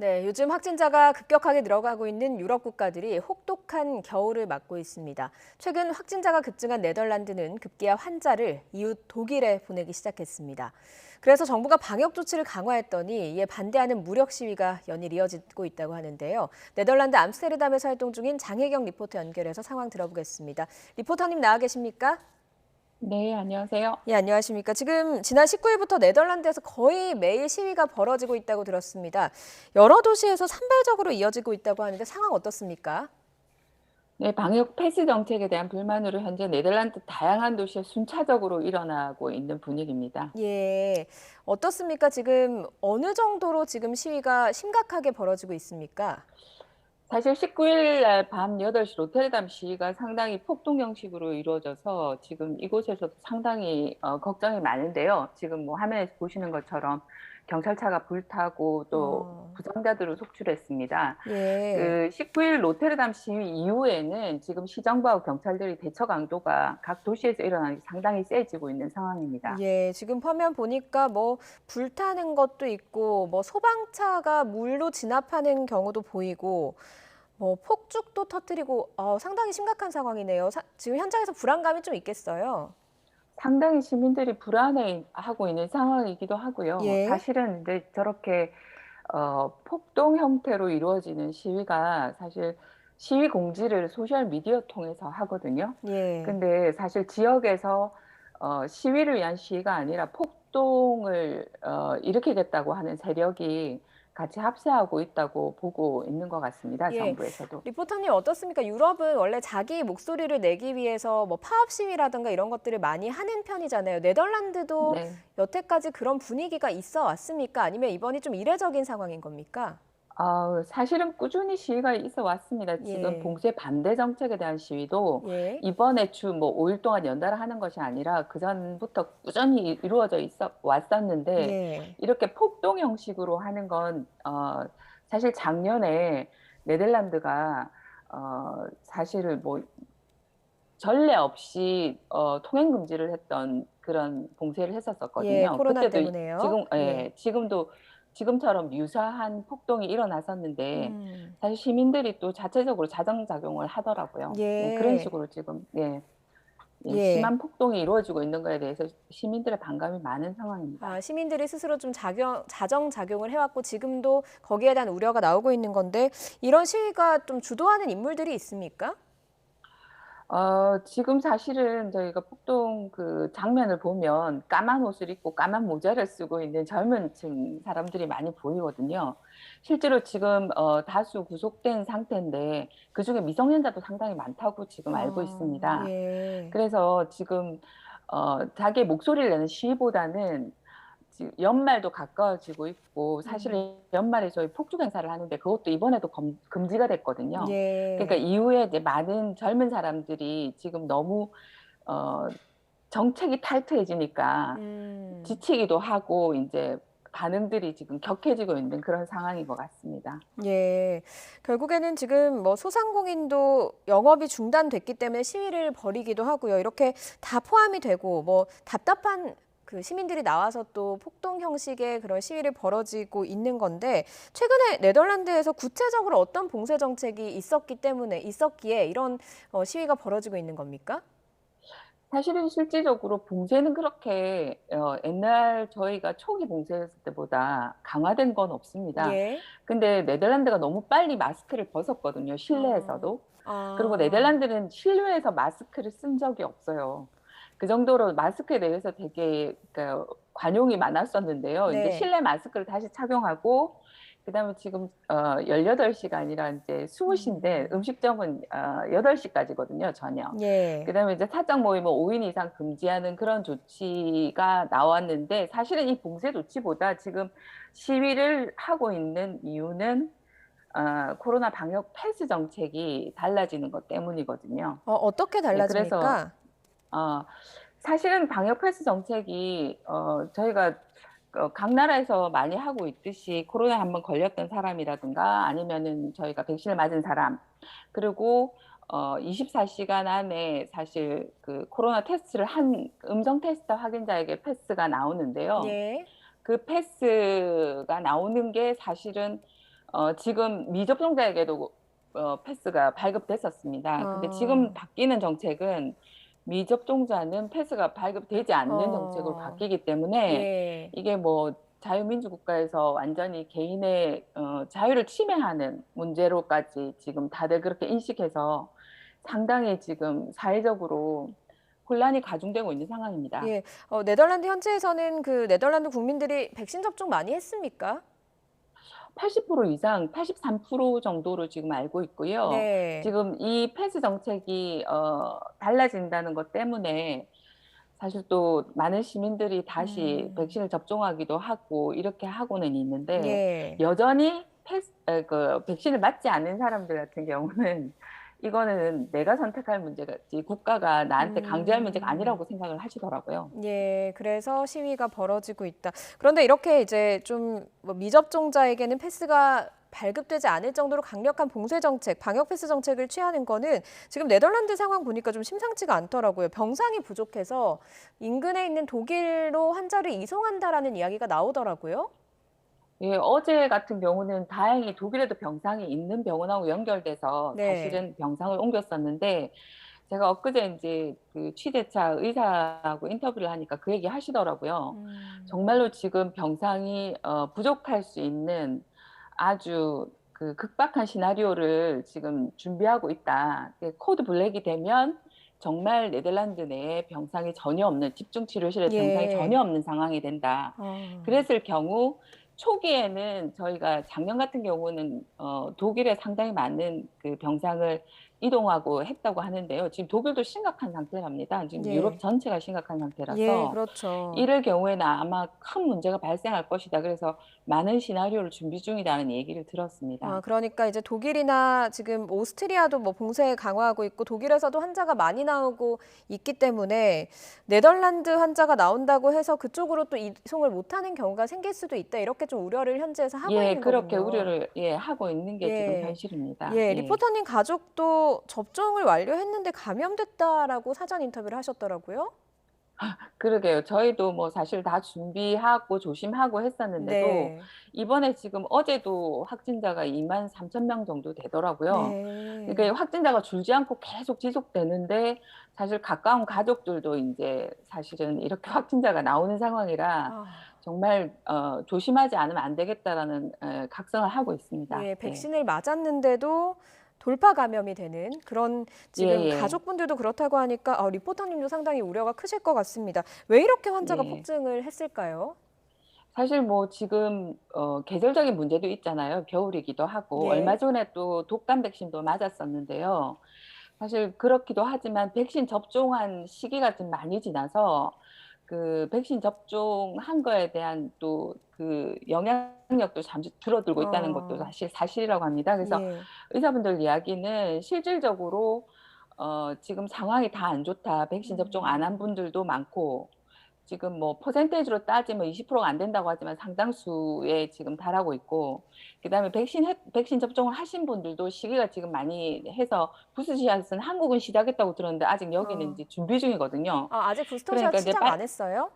네, 요즘 확진자가 급격하게 늘어가고 있는 유럽 국가들이 혹독한 겨울을 맞고 있습니다. 최근 확진자가 급증한 네덜란드는 급기야 환자를 이웃 독일에 보내기 시작했습니다. 그래서 정부가 방역 조치를 강화했더니 이에 반대하는 무력 시위가 연일 이어지고 있다고 하는데요. 네덜란드 암스테르담에서 활동 중인 장혜경 리포터 연결해서 상황 들어보겠습니다. 리포터님 나와 계십니까? 네, 안녕하세요. 예, 안녕하십니까. 지금 지난 19일부터 네덜란드에서 거의 매일 시위가 벌어지고 있다고 들었습니다. 여러 도시에서 산발적으로 이어지고 있다고 하는데 상황 어떻습니까? 네, 방역 패스 정책에 대한 불만으로 현재 네덜란드 다양한 도시에 순차적으로 일어나고 있는 분위기입니다. 예, 어떻습니까? 지금 어느 정도로 지금 시위가 심각하게 벌어지고 있습니까? 사실 19일 날 밤 8시 로테르담 시위가 상당히 폭동 형식으로 이루어져서 지금 이곳에서도 상당히 걱정이 많은데요. 지금 뭐 화면에서 보시는 것처럼 경찰차가 불타고 또 어, 부상자들을 속출했습니다. 예. 그 19일 로테르담 시위 이후에는 지금 시정부하고 경찰들이 대처 강도가 각 도시에서 일어나는 게 상당히 세지고 있는 상황입니다. 예, 지금 화면 보니까 뭐 불타는 것도 있고 뭐 소방차가 물로 진압하는 경우도 보이고 뭐 폭죽도 터뜨리고 상당히 심각한 상황이네요. 지금 현장에서 불안감이 좀 있겠어요. 상당히 시민들이 불안해하고 있는 상황이기도 하고요. 예. 사실은 이제 저렇게 폭동 형태로 이루어지는 시위가 사실 시위 공지를 소셜 미디어 통해서 하거든요. 예. 근데 사실 지역에서 시위를 위한 시위가 아니라 폭동을 일으키겠다고 하는 세력이 같이 합세하고 있다고 보고 있는 것 같습니다, 예. 정부에서도. 리포터님 어떻습니까? 유럽은 원래 자기 목소리를 내기 위해서 뭐 파업 시위라든가 이런 것들을 많이 하는 편이잖아요. 네덜란드도 네. 여태까지 그런 분위기가 있어 왔습니까? 아니면 이번이 좀 이례적인 상황인 겁니까? 사실은 꾸준히 시위가 있어 왔습니다. 지금 예. 봉쇄 반대 정책에 대한 시위도 예. 이번에 주 뭐 5일 동안 연달아 하는 것이 아니라 그전부터 꾸준히 이루어져 있어 왔었는데, 예. 이렇게 폭동 형식으로 하는 건 사실 작년에 네덜란드가 사실은 뭐 전례 없이 통행 금지를 했던 그런 봉쇄를 예. 했었었거든요. 코로나 그때도 때문에요. 지금 예. 지금도 지금처럼 유사한 폭동이 일어났었는데 음. 사실 시민들이 또 자체적으로 자정작용을 하더라고요. 네, 그런 예. 식으로 지금 예. 심한 폭동이 이루어지고 있는 거에 대해서 시민들의 반감이 많은 상황입니다. 시민들이 스스로 좀 자정작용을 해왔고 지금도 거기에 대한 우려가 나오고 있는 건데 이런 시위가 좀 주도하는 인물들이 있습니까? 지금 사실은 저희가 폭동 그 장면을 보면 까만 옷을 입고 까만 모자를 쓰고 있는 젊은 층 사람들이 많이 보이거든요. 실제로 지금 다수 구속된 상태인데 그중에 미성년자도 상당히 많다고 지금 알고 있습니다. 예. 그래서 지금 자기의 목소리를 내는 시위보다는 지금 연말도 가까워지고 있고, 음. 사실은 연말에 저희 폭죽 행사를 하는데 그것도 이번에도 금지가 됐거든요. 그러니까 예. 이후에 이제 많은 젊은 사람들이 지금 너무 어 정책이 타이트해지니까 음. 지치기도 하고 이제 반응들이 지금 격해지고 있는 그런 상황인 것 같습니다. 예. 결국에는 지금 뭐 소상공인도 영업이 중단됐기 때문에 시위를 벌이기도 하고요. 이렇게 다 포함이 되고 뭐 답답한 그 시민들이 나와서 또 폭동 형식의 그런 시위를 벌어지고 있는 건데 최근에 네덜란드에서 구체적으로 어떤 봉쇄 정책이 있었기에 이런 시위가 벌어지고 있는 겁니까? 사실은 실질적으로 봉쇄는 그렇게 옛날 저희가 초기 봉쇄했을 때보다 강화된 건 없습니다. 예. 근데 네덜란드가 너무 빨리 마스크를 벗었거든요, 어. 실내에서도. 그리고 아. 네덜란드는 실외에서 마스크를 쓴 적이 없어요. 그 정도로 마스크에 대해서 되게 그러니까 관용이 많았었는데요. 이제 네. 실내 마스크를 다시 착용하고, 그다음에 지금 18시간이라 이제 수시인데 음. 음식점은 8시까지거든요, 저녁. 예. 그다음에 이제 사적 모임을 5인 이상 금지하는 그런 조치가 나왔는데, 사실은 이 봉쇄 조치보다 지금 시위를 하고 있는 이유는 코로나 방역 패스 정책이 달라지는 것 때문이거든요. 어떻게 네, 그래서 달라집니까? 어 사실은 방역 패스 정책이 저희가 각 나라에서 많이 하고 있듯이 코로나에 한번 걸렸던 사람이라든가 아니면은 저희가 백신을 맞은 사람, 그리고 24시간 안에 사실 그 코로나 테스트를 한 음성 테스트 확인자에게 패스가 나오는데요. 예. 그 패스가 나오는 게 사실은 지금 미접종자에게도 패스가 발급됐었습니다. 근데 지금 어, 바뀌는 정책은 미접종자는 패스가 발급되지 않는 정책으로 어, 바뀌기 때문에 예. 이게 뭐 자유민주 국가에서 완전히 개인의 자유를 침해하는 문제로까지 지금 다들 그렇게 인식해서 상당히 지금 사회적으로 혼란이 가중되고 있는 상황입니다. 예. 네덜란드 현지에서는 그 네덜란드 국민들이 백신 접종 많이 했습니까? 80% 이상, 83% 정도로 지금 알고 있고요. 네. 지금 이 패스 정책이 달라진다는 것 때문에 사실 또 많은 시민들이 다시 음, 백신을 접종하기도 하고 이렇게 하고는 있는데 예. 여전히 그 백신을 맞지 않은 사람들 같은 경우는 이거는 내가 선택할 문제지 국가가 나한테 강제할 문제가 음. 아니라고 생각을 하시더라고요. 예, 그래서 시위가 벌어지고 있다. 그런데 이렇게 이제 좀뭐 미접종자에게는 패스가 발급되지 않을 정도로 강력한 봉쇄 정책, 방역 패스 정책을 취하는 거는 지금 네덜란드 상황 보니까 좀 심상치가 않더라고요. 병상이 부족해서 인근에 있는 독일로 환자를 이송한다라는 이야기가 나오더라고요. 예, 어제 같은 경우는 다행히 독일에도 병상이 있는 병원하고 연결돼서 네. 사실은 병상을 옮겼었는데 제가 엊그제 이제 그 취재차 의사하고 인터뷰를 하니까 그 얘기 하시더라고요. 음, 정말로 지금 병상이 부족할 수 있는 아주 그 극박한 시나리오를 지금 준비하고 있다. 코드 블랙이 되면 정말 네덜란드 내에 병상이 전혀 없는 집중 치료실에 병상이 예. 전혀 없는 상황이 된다. 어, 그랬을 경우 초기에는 저희가 작년 같은 경우는 독일에 상당히 많은 그 병상을 이동하고 했다고 하는데요. 지금 독일도 심각한 상태랍니다. 지금 유럽 예. 전체가 심각한 예, 상태라서 그렇죠. 이럴 경우에는 아마 큰 문제가 발생할 것이다. 그래서 많은 시나리오를 준비 중이라는 얘기를 들었습니다. 그러니까 이제 독일이나 지금 오스트리아도 뭐 봉쇄 강화하고 있고 독일에서도 환자가 많이 나오고 있기 때문에 네덜란드 환자가 나온다고 해서 그쪽으로 또 이송을 못하는 경우가 생길 수도 있다. 이렇게 좀 우려를 현지에서 하고 예, 있는 그렇게 거군요. 우려를 하고 있는 게 지금 예. 현실입니다. 예, 예. 리포터님 가족도 접종을 완료했는데 감염됐다라고 사전 인터뷰를 하셨더라고요. 그러게요. 저희도 뭐 사실 다 준비하고 조심하고 했었는데도 네. 이번에 지금 어제도 확진자가 23,000명 정도 되더라고요. 네. 그러니까 확진자가 줄지 않고 계속 지속되는데 사실 가까운 가족들도 이제 사실은 이렇게 확진자가 나오는 상황이라 아. 정말 조심하지 않으면 안 되겠다라는 각성을 하고 있습니다. 예, 예. 백신을 맞았는데도 돌파 감염이 되는 그런 예, 지금 예. 가족분들도 그렇다고 하니까 리포터님도 상당히 우려가 크실 것 같습니다. 왜 이렇게 환자가 예. 폭증을 했을까요? 사실 뭐 지금 계절적인 문제도 있잖아요. 겨울이기도 하고 얼마 예. 전에 또 독감 백신도 맞았었는데요. 사실 그렇기도 하지만 백신 접종한 시기가 좀 많이 지나서 그 백신 접종한 거에 대한 또 그 영향력도 잠시 줄어들고 있다는 것도 어, 사실이라고 합니다. 그래서 예. 의사분들 이야기는 실질적으로 지금 상황이 다 안 좋다. 백신 접종 안 한 음, 분들도 많고 지금 뭐 퍼센테이지로 따지면 20%가 안 된다고 하지만 상당수에 지금 달하고 있고 그다음에 백신 접종을 하신 분들도 시기가 지금 많이 해서 부스 씨앗은 한국은 시작했다고 들었는데 아직 여기는 어. 이제 준비 중이거든요. 아직 부스터샷 그러니까 이제 시작 안 했어요?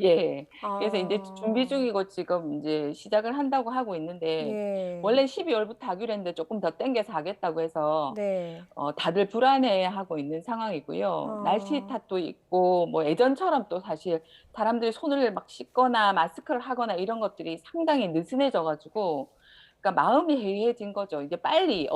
예. 그래서 인제 준비 아, 중이고 지금 인제 시작을 한다고 하고 있는데 예. 원래 12월 월부터 하기로 했는데 쪼끔 더 당겨서 하겠다고 해서 네. 다들 불안해하고 있는 상황이고요. 날씨 어, 탓도 있고 뭐 예전처럼 또 사실 사람들이 손을 막 씻거나 마스크를 하거나 이런 것들이 상당히 느슨해져 가지고 그러니까 마음이 해이해진 거죠. 이제 빨리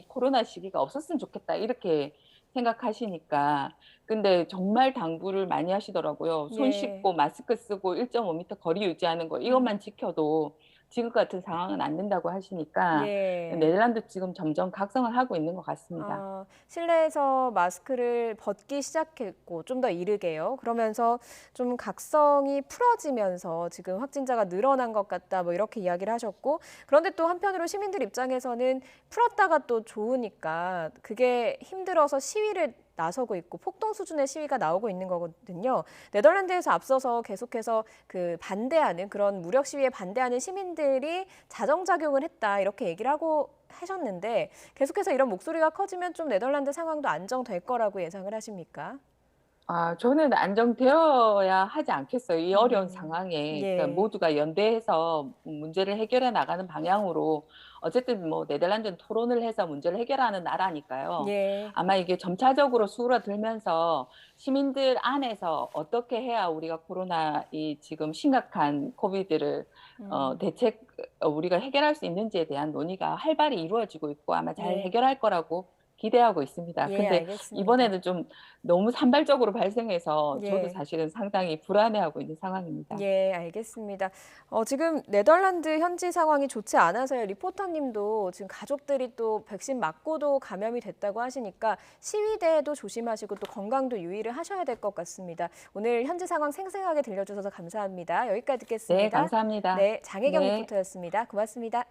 코로나 시기가 없었으면 좋겠다 이렇게 생각하시니까. 근데 정말 당부를 많이 하시더라고요. 손 예. 씻고 마스크 쓰고 1.5 미터 거리 유지하는 거 이것만 음, 지켜도 지금 같은 상황은 안 된다고 하시니까 예. 네덜란드 지금 점점 각성을 하고 있는 것 같습니다. 실내에서 마스크를 벗기 시작했고 좀 더 이르게요. 그러면서 좀 각성이 풀어지면서 지금 확진자가 늘어난 것 같다 뭐 이렇게 이야기를 하셨고 그런데 또 한편으로 시민들 입장에서는 풀었다가 또 좋으니까 그게 힘들어서 시위를 나서고 있고 폭동 수준의 시위가 나오고 있는 거거든요. 네덜란드에서 앞서서 계속해서 그 반대하는 그런 무력 시위에 반대하는 시민들이 자정작용을 했다 이렇게 얘기를 하고 하셨는데 계속해서 이런 목소리가 커지면 좀 네덜란드 상황도 안정될 거라고 예상을 하십니까? 저는 안정되어야 하지 않겠어요. 이 어려운 상황에 그러니까 예. 모두가 연대해서 문제를 해결해 나가는 방향으로 어쨌든 뭐 네덜란드는 토론을 해서 문제를 해결하는 나라니까요. 예. 아마 이게 점차적으로 수그러들면서 시민들 안에서 어떻게 해야 우리가 코로나 이 지금 심각한 코비드를 음. 대책 우리가 해결할 수 있는지에 대한 논의가 활발히 이루어지고 있고 아마 잘 예. 해결할 거라고 기대하고 있습니다. 예, 근데 알겠습니다. 이번에는 좀 너무 산발적으로 발생해서 저도 예. 사실은 상당히 불안해하고 있는 상황입니다. 예, 알겠습니다. 지금 네덜란드 현지 상황이 좋지 않아서요. 리포터님도 지금 가족들이 또 백신 맞고도 감염이 됐다고 하시니까 시위대에도 조심하시고 또 건강도 유의를 하셔야 될 것 같습니다. 오늘 현지 상황 생생하게 들려주셔서 감사합니다. 여기까지 네, 듣겠습니다. 감사합니다. 네, 장혜경 네. 리포터였습니다. 고맙습니다.